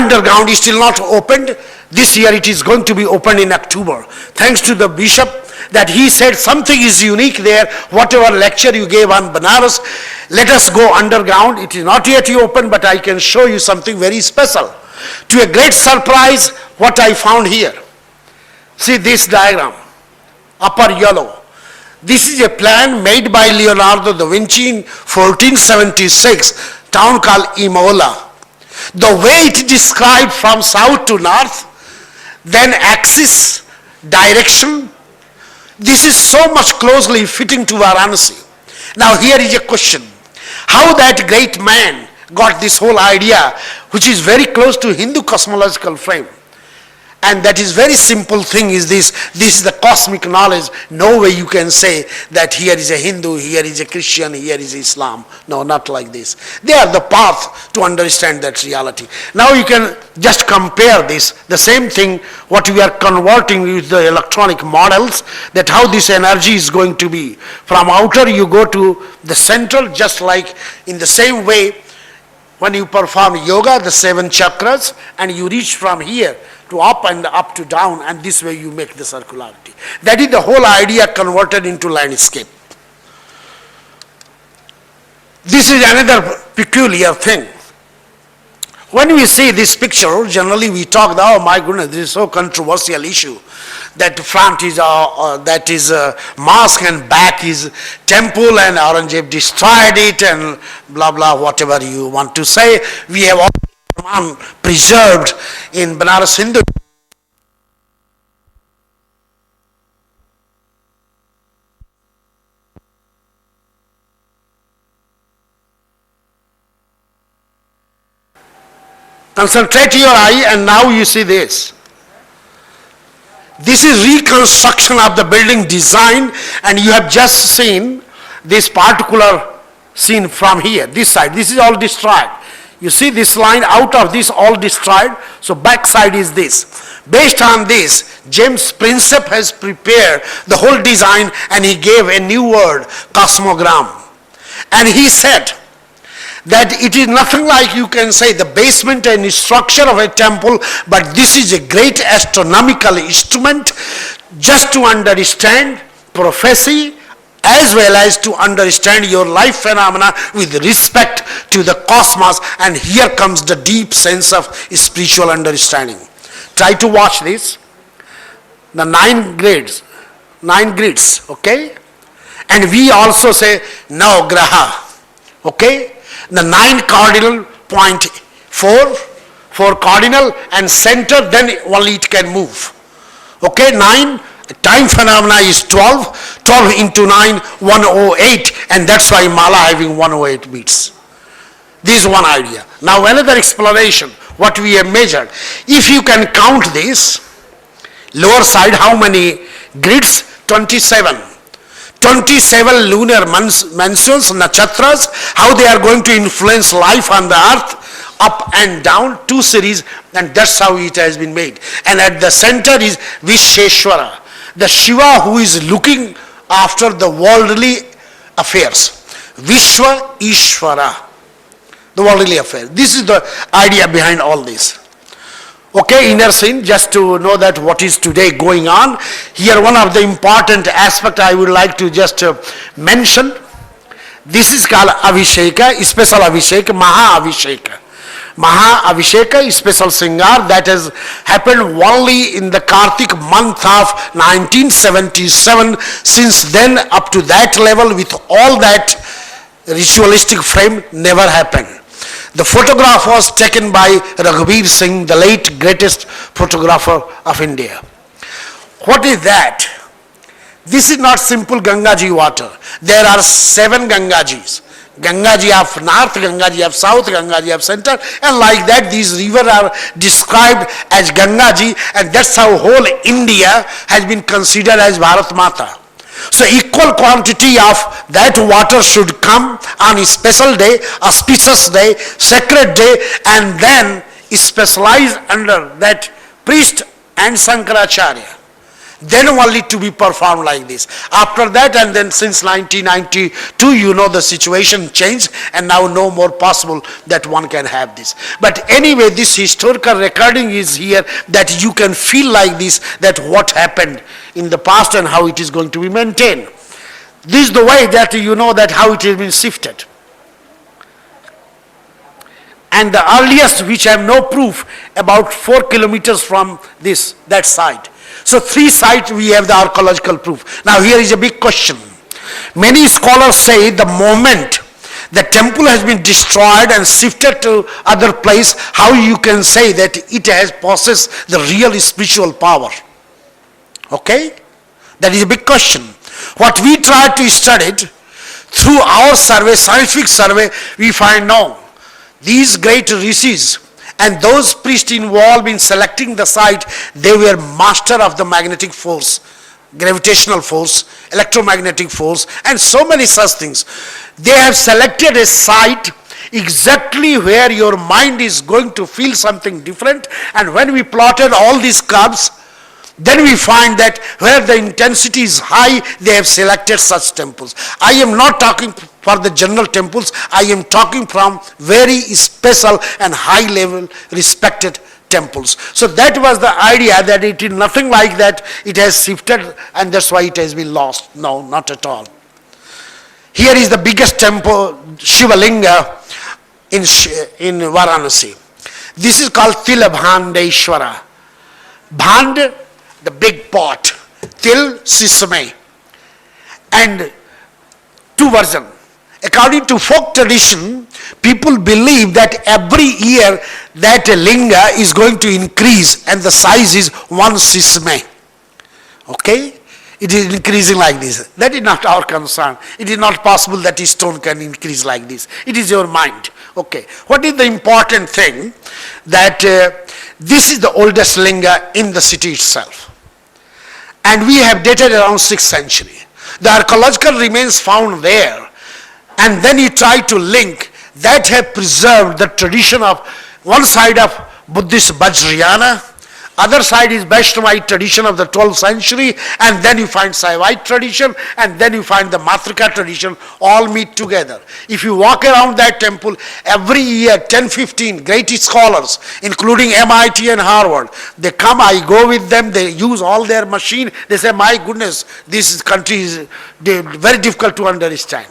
underground is still not opened. This year it is going to be opened in October. Thanks to the bishop that he said something is unique there. Whatever lecture you gave on Banaras, let us go underground. It is not yet open, but I can show you something very special. To a great surprise, what I found here. See this diagram, upper yellow. This is a plan made by Leonardo da Vinci in 1476, town called Imola. The way it described from south to north, then axis, direction, this is so much closely fitting to Varanasi. Now here is a question. How that great man got this whole idea, which is very close to Hindu cosmological frame. And that is very simple thing is this is the cosmic knowledge. No way you can say that here is a Hindu, here is a Christian, here is Islam. No, not like this. They are the path to understand that reality. Now you can just compare this, the same thing what we are converting with the electronic models, that how this energy is going to be. From outer you go to the central, just like in the same way when you perform yoga, the 7 chakras, and you reach from here to up and up to down, and this way you make the circularity. That is the whole idea converted into landscape. This is another peculiar thing. When we see this picture, generally we talk, oh my goodness, this is so controversial issue. That front is mosque and back is temple and Aurangzeb destroyed it and blah blah, whatever you want to say. We have all preserved in Banaras Hindu. Concentrate your eye and now you see this. This is reconstruction of the building design, and you have just seen this particular scene from here, this side. This is all destroyed. You see this line, out of this all destroyed, so back side is this. Based on this, James Prinsep has prepared the whole design and he gave a new word, cosmogram. And he said that it is nothing like you can say the basement and structure of a temple, but this is a great astronomical instrument just to understand prophecy, as well as to understand your life phenomena with respect to the cosmos, and here comes the deep sense of spiritual understanding. Try to watch this. The 9 grids, okay? And we also say no graha, okay? The 9 cardinal point, 4 cardinal and center, then only it can move. Okay, 9. Time phenomena is 12 into 9, 108, and that's why Mala having 108 beats. This is one idea. Now another explanation, what we have measured. If you can count this, lower side, how many grids? 27. 27 lunar mansions, nakshatras, how they are going to influence life on the earth, up and down, 2 series, and that's how it has been made. And at the center is Visheshwara, the Shiva who is looking after the worldly affairs. Vishwa Ishvara, the worldly affair. This is the idea behind all this. Okay, inner scene, just to know that what is today going on. Here one of the important aspect I would like to just mention. This is called Avisheka, special Avisheka, Maha Avisheka. Maha Avisheka, special Singar, that has happened only in the Kartik month of 1977. Since then up to that level with all that ritualistic frame never happened. The photograph was taken by Raghuveer Singh, the late greatest photographer of India. What is that? This is not simple Gangaji water. There are 7 Gangajis. Gangaji of north, Gangaji of south, Gangaji of center, and like that these rivers are described as Gangaji, and that's how whole India has been considered as Bharat Mata. So equal quantity of that water should come on a special day, auspicious day, sacred day, and then specialize under that priest and Sankaracharya. Then only to be performed like this. After that, and then since 1992, you know the situation changed, and now no more possible that one can have this. But anyway, this historical recording is here that you can feel like this, that what happened in the past and how it is going to be maintained. This is the way that you know that how it has been shifted. And the earliest, which I have no proof, about 4 kilometers from that site. So 3 sites we have the archaeological proof. Now here is a big question. Many scholars say the moment the temple has been destroyed and shifted to other place, how you can say that it has possessed the real spiritual power? Okay? That is a big question. What we try to study it, through our survey, scientific survey, we find no. These great rishis and those priests involved in selecting the site, they were master of the magnetic force, gravitational force, electromagnetic force, and so many such things. They have selected a site exactly where your mind is going to feel something different, and when we plotted all these curves, then we find that where the intensity is high, they have selected such temples. I am not talking for the general temples, I am talking from very special and high level respected temples. So that was the idea, that it is nothing like that, it has shifted and that's why it has been lost. No, not at all. Here is the biggest temple, Shiva Linga in Varanasi. This is called Tilabhandeshwara. Bhand, the big pot, til, sesame, and 2 versions. According to folk tradition, people believe that every year that linga is going to increase and the size is 1 sesame. Okay? It is increasing like this. That is not our concern. It is not possible that a stone can increase like this. It is your mind. Okay. What is the important thing? That this is the oldest linga in the city itself. And we have dated around 6th century. The archaeological remains found there. And then you try to link that have preserved the tradition of one side of Buddhist Vajrayana, other side is Vaishnavite tradition of the 12th century, and then you find Saivite tradition, and then you find the Matrika tradition, all meet together. If you walk around that temple, every year 10-15 great scholars, including MIT and Harvard, they come, I go with them, they use all their machine, they say, my goodness, this country is very difficult to understand.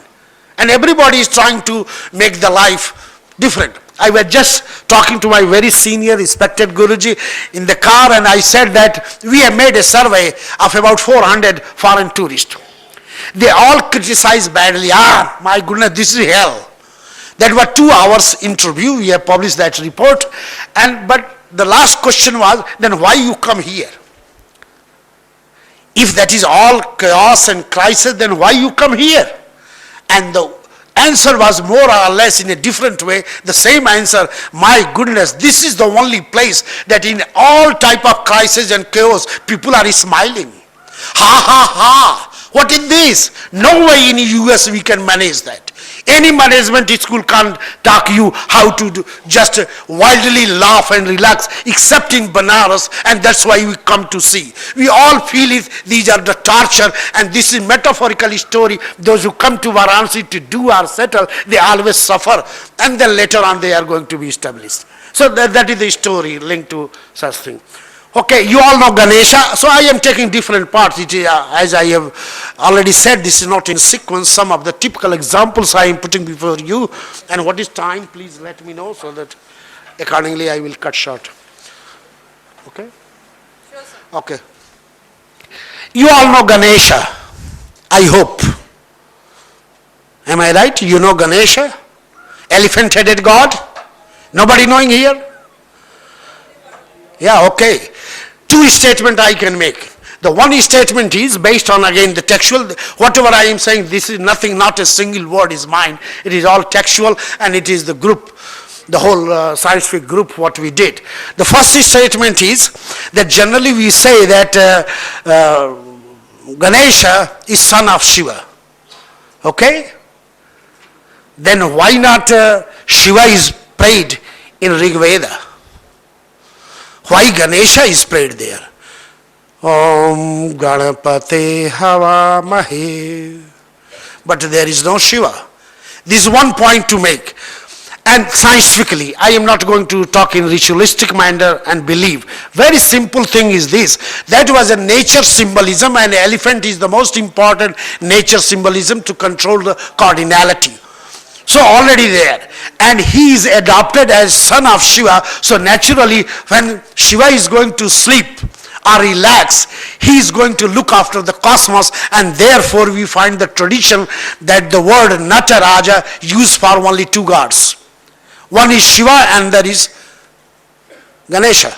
And everybody is trying to make the life different. I was just talking to my very senior respected Guruji in the car, and I said that we have made a survey of about 400 foreign tourists. They all criticize badly, my goodness, this is hell. That was 2 hours interview, we have published that report, but the last question was, then why you come here? If that is all chaos and crisis, then why you come here? And the answer was more or less in a different way, the same answer, my goodness, this is the only place that in all type of crisis and chaos, people are smiling. Ha ha ha, what is this? No way in US we can manage that. Any management school can't talk you how to just wildly laugh and relax, except in Banaras, and that's why we come to see. We all feel it, these are the torture, and this is metaphorical story. Those who come to Varanasi to do or settle, they always suffer, and then later on they are going to be established. So that is the story linked to such thing. Okay, you all know Ganesha, so I am taking different parts. It is, as I have already said, this is not in sequence. Some of the typical examples I am putting before you. And what is time, please let me know, so that accordingly I will cut short. Okay? Sure, sir. Okay. You all know Ganesha, I hope. Am I right? You know Ganesha? Elephant-headed god? Nobody knowing here? Yeah, okay. 2 statements I can make. The one statement is based on, again, the textual. Whatever I am saying, this is nothing, not a single word is mine. It is all textual, and it is the group, the whole scientific group, what we did. The first statement is that generally we say that Ganesha is son of Shiva. Okay? Then why not Shiva is prayed in Rig Veda? Why Ganesha is prayed there? Om Ganapate Havamahe. But there is no Shiva. This is one point to make. And scientifically, I am not going to talk in ritualistic manner and believe. Very simple thing is this. That was a nature symbolism, and elephant is the most important nature symbolism to control the cardinality. So already there. And he is adopted as son of Shiva. So naturally, when Shiva is going to sleep or relax, he is going to look after the cosmos, and therefore we find the tradition that the word Nataraja used for only two gods. One is Shiva and there is Ganesha.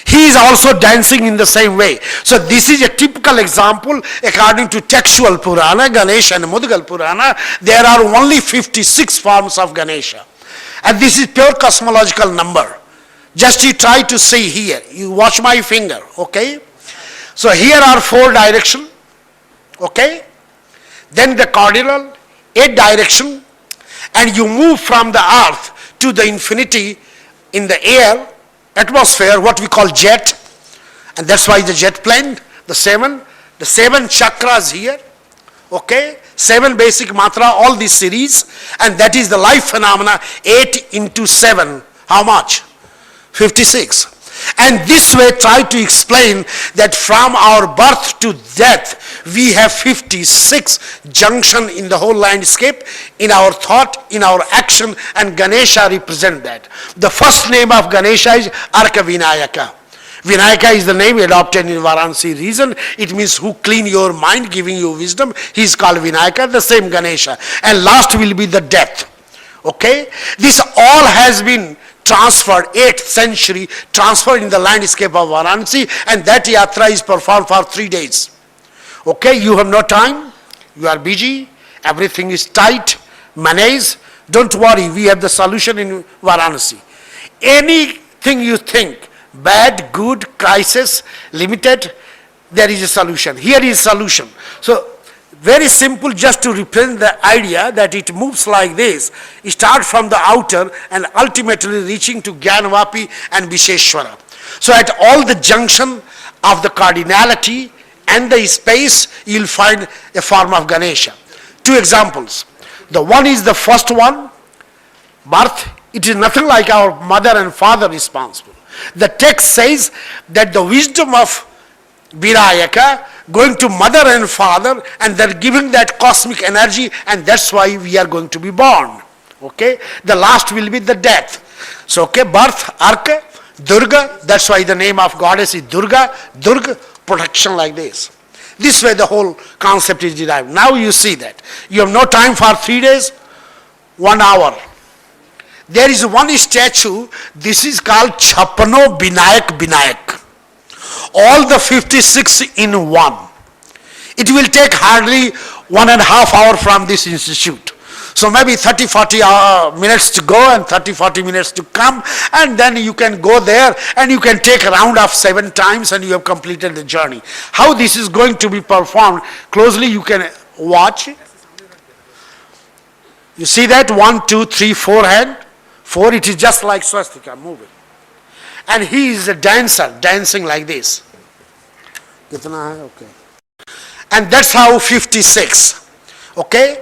He is also dancing in the same way. So this is a typical example according to textual Purana, Ganesha and Mudgal Purana. There are only 56 forms of Ganesha. And this is pure cosmological number. Just you try to see here. You watch my finger, okay? So here are 4 directions, okay? Then the cardinal, 8 direction. And you move from the earth to the infinity in the air, atmosphere, what we call jet. And that's why the jet plane, the 7 chakras here, okay? 7 basic matra, all this series. And that is the life phenomena, 8 into 7. How much? 56. And this way try to explain that from our birth to death, we have 56 junction in the whole landscape, in our thought, in our action, and Ganesha represent that. The first name of Ganesha is Arka Vinayaka. Vinayaka is the name adopted in Varanasi region. It means who clean your mind, giving you wisdom. He is called Vinayaka, the same Ganesha. And last will be the death. Okay? This all has been transferred, 8th century, transferred in the landscape of Varanasi, and that yatra is performed for 3 days. Okay, you have no time, you are busy, everything is tight, manage. Don't worry, we have the solution in Varanasi. Anything you think, bad, good, crisis, limited, there is a solution. Here is solution. So, very simple, just to represent the idea that it moves like this. It starts from the outer and ultimately reaching to Gyanvapi and Visheshwara. So at all the junction of the cardinality and the space, you will find a form of Ganesha. 2 examples. The one is the first one, birth. It is nothing like our mother and father responsible. The text says that the wisdom of Vinayaka going to mother and father, and they're giving that cosmic energy, and that's why we are going to be born. Okay? The last will be the death. So, okay, birth, Arka, Durga, that's why the name of goddess is Durga, protection like this. This way the whole concept is derived. Now you see that. You have no time for 3 days, 1 hour. There is one statue, this is called Chapano Binayak. All the 56 in one. It will take hardly 1.5 hours from this institute. So maybe 30-40 minutes to go and 30-40 minutes to come, and then you can go there and you can take a round of 7 times and you have completed the journey. How this is going to be performed, closely you can watch. You see that 1, 2, 3, 4 hand? 4, it is just like swastika moving. And he is a dancer, dancing like this. Okay. And that's how 56. Okay?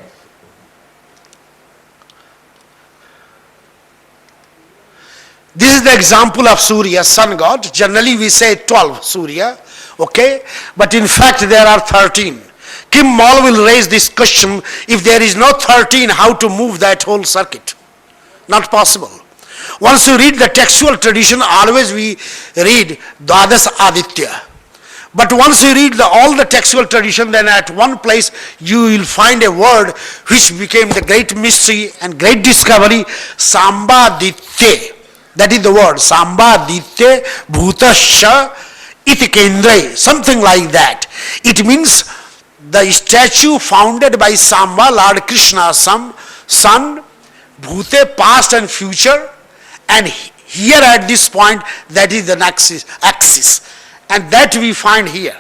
This is the example of Surya, sun god. Generally we say 12 Surya. Okay? But in fact there are 13. Kim Moll will raise this question, if there is no 13, how to move that whole circuit? Not possible. Once you read the textual tradition, always we read Dvadas Aditya. But once you read all the textual tradition, then at one place you will find a word which became the great mystery and great discovery, Sambaditya. That is the word, Sambaditya Bhutasya Iti Kendra, something like that. It means the statue founded by Samba, Lord Krishna, son, Bhute, past and future, and here at this point, that is the axis. And that we find here.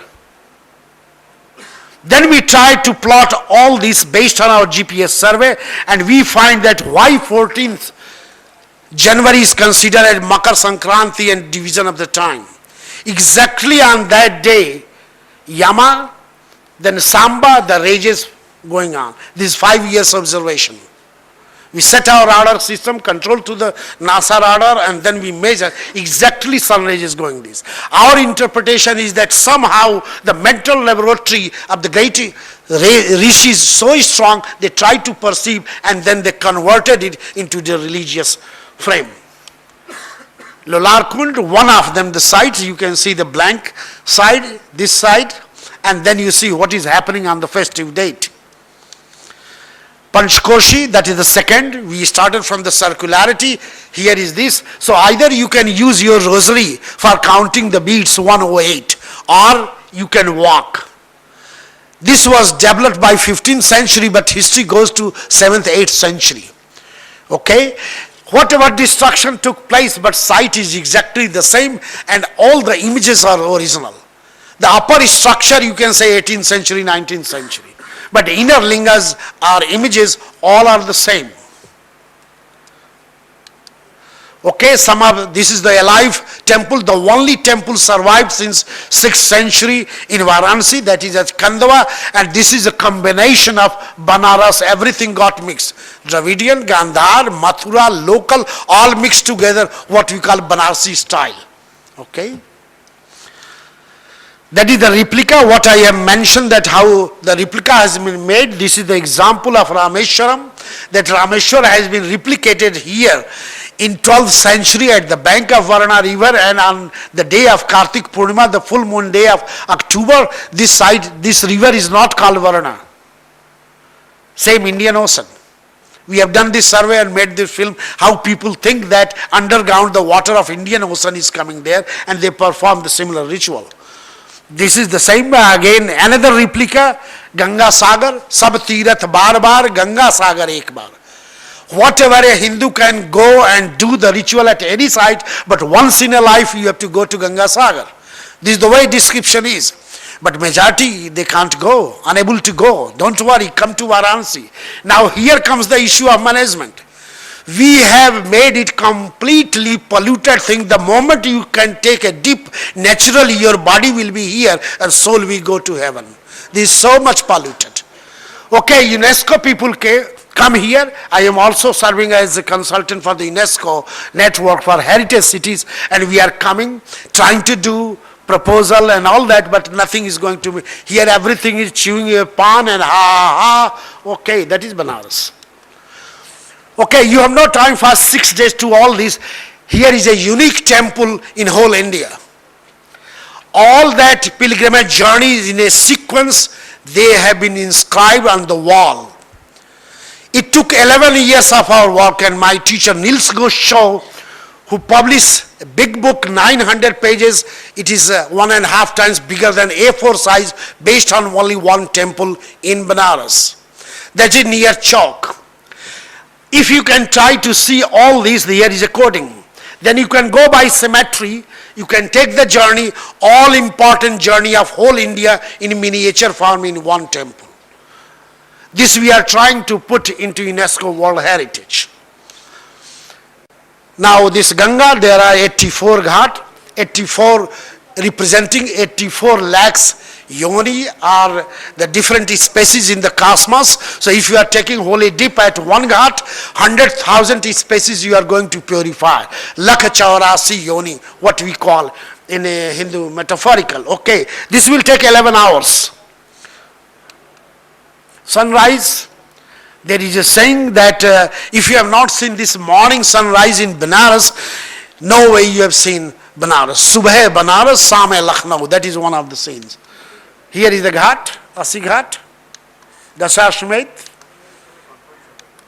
Then we try to plot all this based on our GPS survey, and we find that why 14th January is considered as Makar Sankranti and division of the time. Exactly on that day, Yama, then Samba, the rages going on. This is 5 years observation. We set our radar system, control to the NASA radar, and then we measure exactly sun rays going this. Our interpretation is that somehow the mental laboratory of the great rishi is so strong, they try to perceive and then they converted it into the religious frame. Lolarkund, one of them, the sides, you can see the blank side, this side, and then you see what is happening on the festive date. Panchkoshi, that is the second. We started from the circularity. Here is this. So either you can use your rosary for counting the beads 108, or you can walk. This was developed by 15th century, but history goes to 7th, 8th century. Okay? Whatever destruction took place, but site is exactly the same, and all the images are original. The upper structure, you can say 18th century, 19th century. But inner lingas or images, all are the same. Okay, this is the alive temple, the only temple survived since 6th century in Varanasi, that is at Kandava, and this is a combination of Banaras, everything got mixed. Dravidian, Gandhar, Mathura, local, all mixed together, what we call Banarsi style. Okay. That is the replica, what I have mentioned, that how the replica has been made. This is the example of Rameshwaram, that Rameshwar has been replicated here in 12th century at the bank of Varana river, and on the day of Kartik Purnima, the full moon day of October, this river is not called Varana. Same Indian Ocean. We have done this survey and made this film, how people think that underground the water of Indian Ocean is coming there, and they perform the similar ritual. This is the same, again another replica, Ganga Sagar, Sab Tirath Bar Bar, Ganga Sagar Ek Bar. Whatever a Hindu can go and do the ritual at any site, but once in a life you have to go to Ganga Sagar. This is the way description is. But majority, they can't go, unable to go. Don't worry, come to Varanasi. Now here comes the issue of management. We have made it completely polluted thing. The moment you can take a dip, naturally your body will be here and soul will go to heaven. This is so much polluted. Okay, UNESCO people come here. I am also serving as a consultant for the UNESCO network for heritage cities, and we are coming, trying to do proposal and all that, but nothing is going to be. Here everything is chewing a pan and ha. Okay, that is Banaras. Okay, you have no time for 6 days to all this. Here is a unique temple in whole India. All that pilgrimage journeys in a sequence, they have been inscribed on the wall. It took 11 years of our work, and my teacher Nils Goshaw, who published a big book, 900 pages, it is 1.5 times bigger than A4 size, based on only one temple in Banaras. That is near Chowk. If you can try to see all these, here is a coding. Then you can go by symmetry, you can take the journey, all important journey of whole India in miniature form in one temple. This we are trying to put into UNESCO World Heritage. Now this Ganga, there are 84 ghat, 84 representing 84 lakhs yoni, are the different species in the cosmos. So if you are taking holy dip at one ghat, 100,000 species you are going to purify. Lakh chaurasi yoni, what we call in a Hindu metaphorical. Okay, this will take 11 hours. Sunrise, there is a saying that if you have not seen this morning sunrise in Banaras, no way you have seen Banaras. Subh Banaras, Saam Lucknow, that is one of the scenes. Here is the ghat, Asi Ghat, Dasashmed,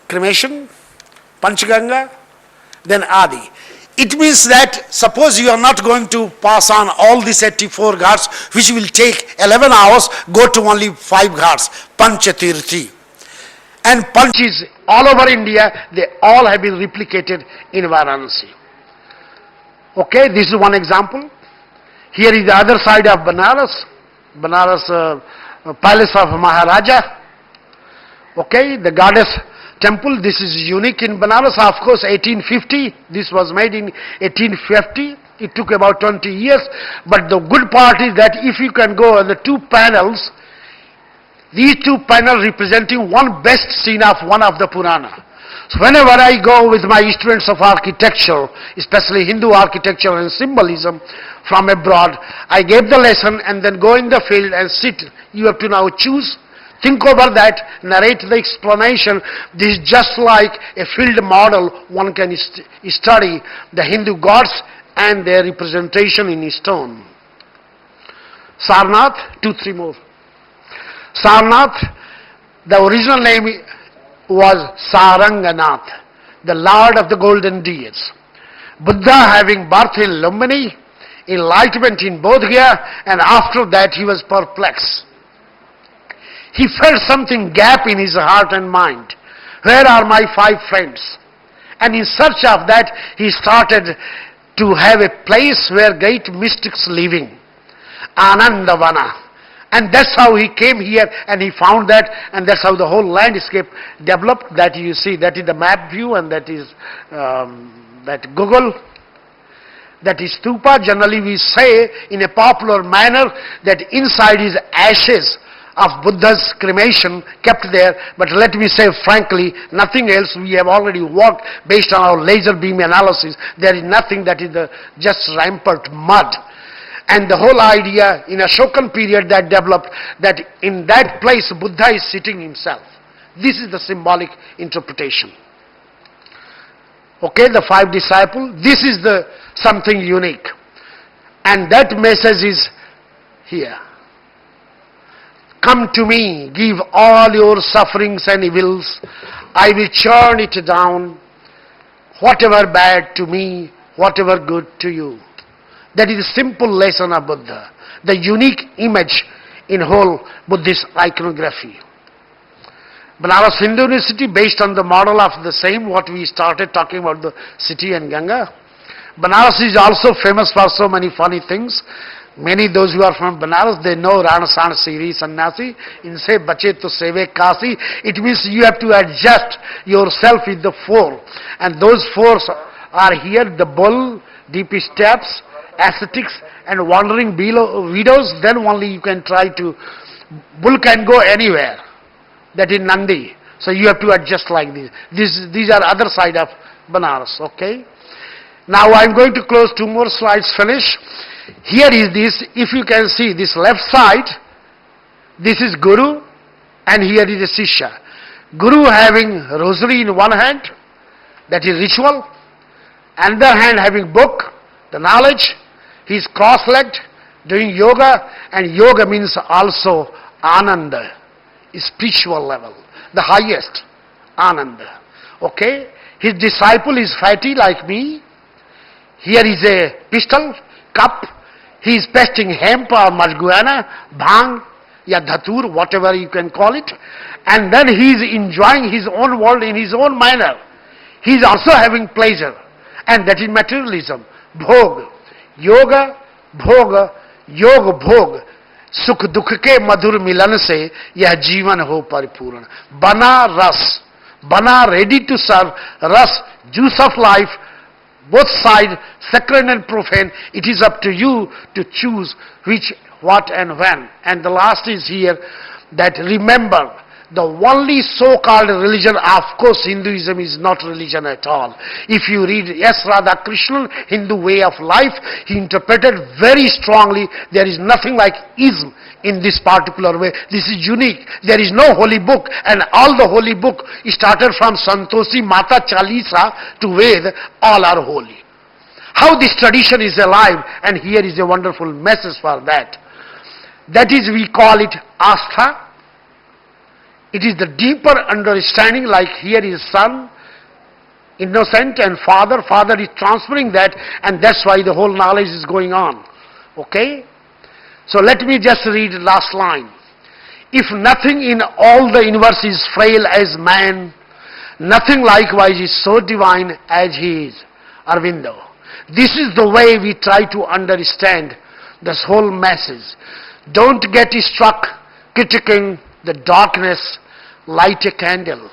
cremation, Panchganga, then Adi. It means that suppose you are not going to pass on all these 84 ghats, which will take 11 hours, go to only 5 ghats, Panchatirthi. And Panch is all over India, they all have been replicated in Varanasi. Okay, this is one example. Here is the other side of Banaras, palace of Maharaja. Okay, the goddess temple, this is unique in Banaras, of course 1850, this was made in 1850 It took about 20 years, but the good part is that if you can go on the two panels, these two panels representing one best scene of one of the Purana. So whenever I go with my students of architecture, especially Hindu architecture and symbolism from abroad, I gave the lesson and then go in the field and sit. You have to now choose, think over that, narrate the explanation. This is just like a field model. One can study the Hindu gods and their representation in stone. Sarnath, 2-3 more. Sarnath, the original name was Saranganath, the Lord of the Golden Deeds. Buddha having birth in Lumbini, enlightenment in Bodh Gaya, and after that he was perplexed. He felt something gap in his heart and mind. Where are my 5 friends? And in search of that, he started to have a place where great mystics living, Anandavana. And that's how he came here and he found that, and that's how the whole landscape developed. That you see, that is the map view, and that is that Google. That is stupa. Generally we say in a popular manner that inside is ashes of Buddha's cremation kept there, but let me say frankly, nothing else. We have already worked based on our laser beam analysis. There is nothing that is just rampant mud. And the whole idea in Ashokan period that developed, that in that place Buddha is sitting himself. This is the symbolic interpretation. Okay, the 5 disciples, this is the something unique. And that message is here. Come to me, give all your sufferings and evils. I will churn it down. Whatever bad to me, whatever good to you. That is a simple lesson of Buddha, the unique image in whole Buddhist iconography. Banaras Hindu University, based on the model of the same, what we started talking about the city and Ganga. Banaras is also famous for so many funny things. Many those who are from Banaras, they know Rana San Siri Sannyasi. Inse bache to seve kasi. It means you have to adjust yourself with the 4. And those 4 are here, the bull, deep steps, ascetics and wandering widows. Then only you can try to, bull can go anywhere. That is Nandi. So you have to adjust like this. These are other side of Banaras, okay. Now I am going to close 2 more slides, finish. Here is this, if you can see this left side, this is Guru and here is a Sishya. Guru having rosary in one hand, that is ritual, another hand having book, the knowledge. He is cross-legged, doing yoga, and yoga means also Ananda, spiritual level, the highest Ananda. Okay? His disciple is fatty like me. Here is a pistol, cup. He is pasting hemp or marijuana, bhang, ya dhatur, whatever you can call it. And then he is enjoying his own world in his own manner. He is also having pleasure. And that is materialism. Bhog. Yoga, bhoga, yog bhog. Sukh dukh ke madhur milan se yah jeevan ho paripuran. Bana ras. Bana ready to serve. Ras, juice of life. Both sides, sacred and profane. It is up to you to choose which, what and when. And the last is here, that remember, the only so-called religion, of course Hinduism is not religion at all. If you read S. Radha Krishnan, Hindu way of life, he interpreted very strongly, there is nothing like ism in this particular way. This is unique. There is no holy book, and all the holy book started from Santoshi, Mata Chalisa to Ved, all are holy. How this tradition is alive, and here is a wonderful message for that. That is, we call it Astha. It is the deeper understanding, like here is son, innocent, and father. Father is transferring that, and that's why the whole knowledge is going on. Okay? So let me just read the last line. If nothing in all the universe is frail as man, nothing likewise is so divine as he is. Arvindo. This is the way we try to understand this whole message. Don't get struck critiquing the darkness. Light a candle.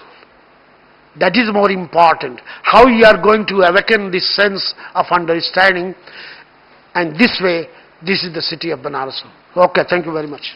That is more important. How you are going to awaken this sense of understanding. and this way, this is the city of Banaras. Okay, thank you very much.